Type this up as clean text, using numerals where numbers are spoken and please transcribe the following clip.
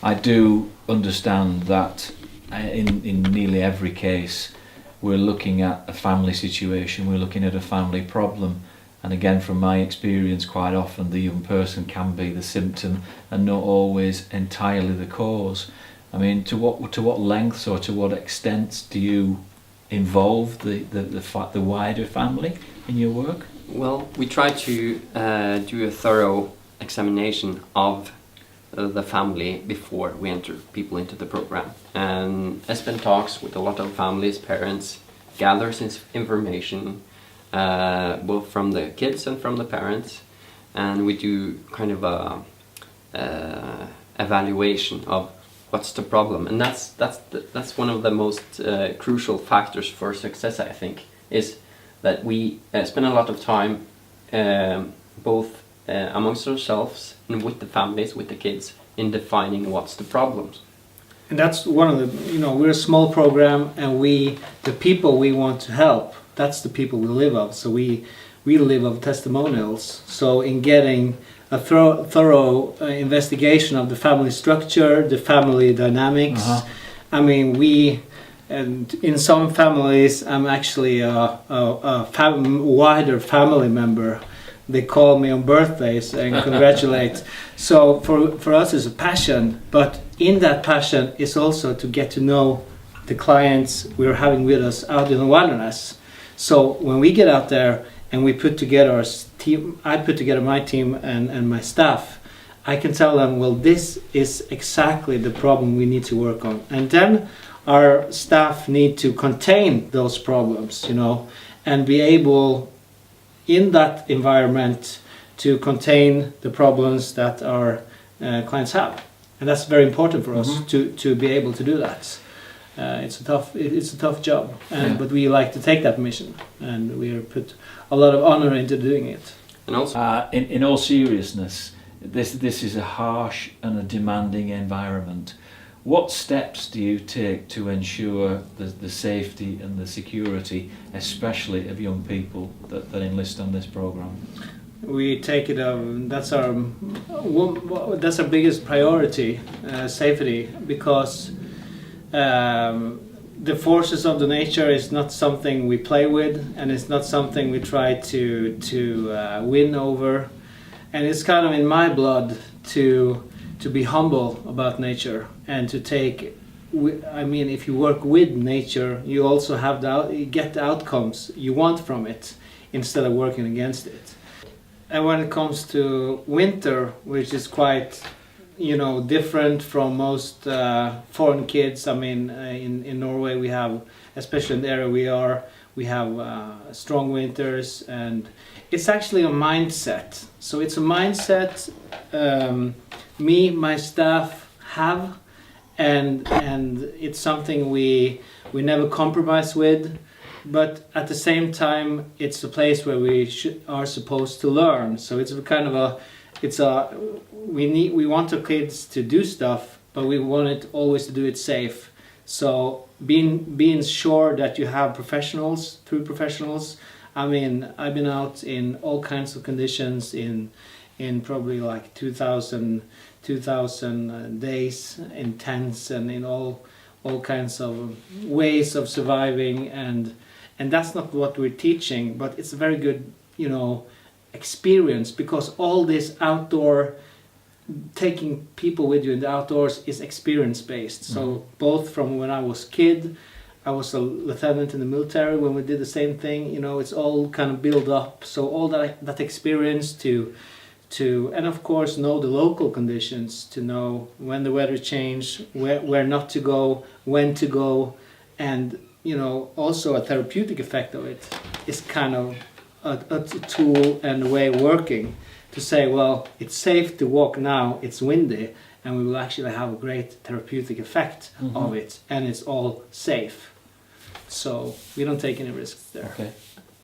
I do understand that in nearly every case we're looking at a family situation, we're looking at a family problem, and again from my experience quite often the young person can be the symptom and not always entirely the cause. I mean, to what lengths or to what extent do you involve the wider family in your work? Well, we try to do a thorough examination of the family before we enter people into the program. And Espen talks with a lot of families, parents, gathers information both from the kids and from the parents, and we do kind of a evaluation of what's the problem. And that's one of the most crucial factors for success, I think, is that we spend a lot of time both amongst ourselves and with the families, with the kids, in defining what's the problems. And that's one of the, we're a small program, and the people we want to help, that's the people we live of. So we live of testimonials. So in getting a thorough investigation of the family structure, the family dynamics, I mean, and in some families, I'm actually a wider family member. They call me on birthdays and congratulate. So for us it's a passion, but in that passion is also to get to know the clients we're having with us out in the wilderness. So when we get out there and we put together our team, I put together my team and my staff, I can tell them, well, this is exactly the problem we need to work on. And then our staff need to contain those problems, and be able in that environment to contain the problems that our clients have. And that's very important for us to be able to do that. It's a tough job, but we like to take that mission, and we put a lot of honor into doing it. And also, in all seriousness, this is a harsh and a demanding environment. What steps do you take to ensure the safety and the security, especially of young people that enlist on this program? We take it. That's our biggest priority, safety, because the forces of the nature is not something we play with, and it's not something we try to win over. And it's kind of in my blood to be humble about nature and to take. I mean, if you work with nature, you also have you get the outcomes you want from it instead of working against it. And when it comes to winter, which is quite, different from most foreign kids. I mean, in Norway we have, especially in the area we have strong winters, and it's actually a mindset. So it's a mindset my staff have, and it's something we never compromise with. But at the same time, it's a place where we are supposed to learn. So it's a kind of we want our kids to do stuff, but we want it always to do it safe. So being sure that you have true professionals. I mean, I've been out in all kinds of conditions in probably like 2,000 days in tents and in all kinds of ways of surviving, and that's not what we're teaching, but it's a very good, experience, because all this outdoor, taking people with you in the outdoors is experience based. So both from when I was a kid, I was a lieutenant in the military when we did the same thing, it's all kind of built up. So all that experience to and of course know the local conditions, to know when the weather change, where not to go, when to go, and also a therapeutic effect of it is kind of a tool and a way of working to say, well, it's safe to walk now, it's windy, and we will actually have a great therapeutic effect of it, and it's all safe. So we don't take any risks there. Okay.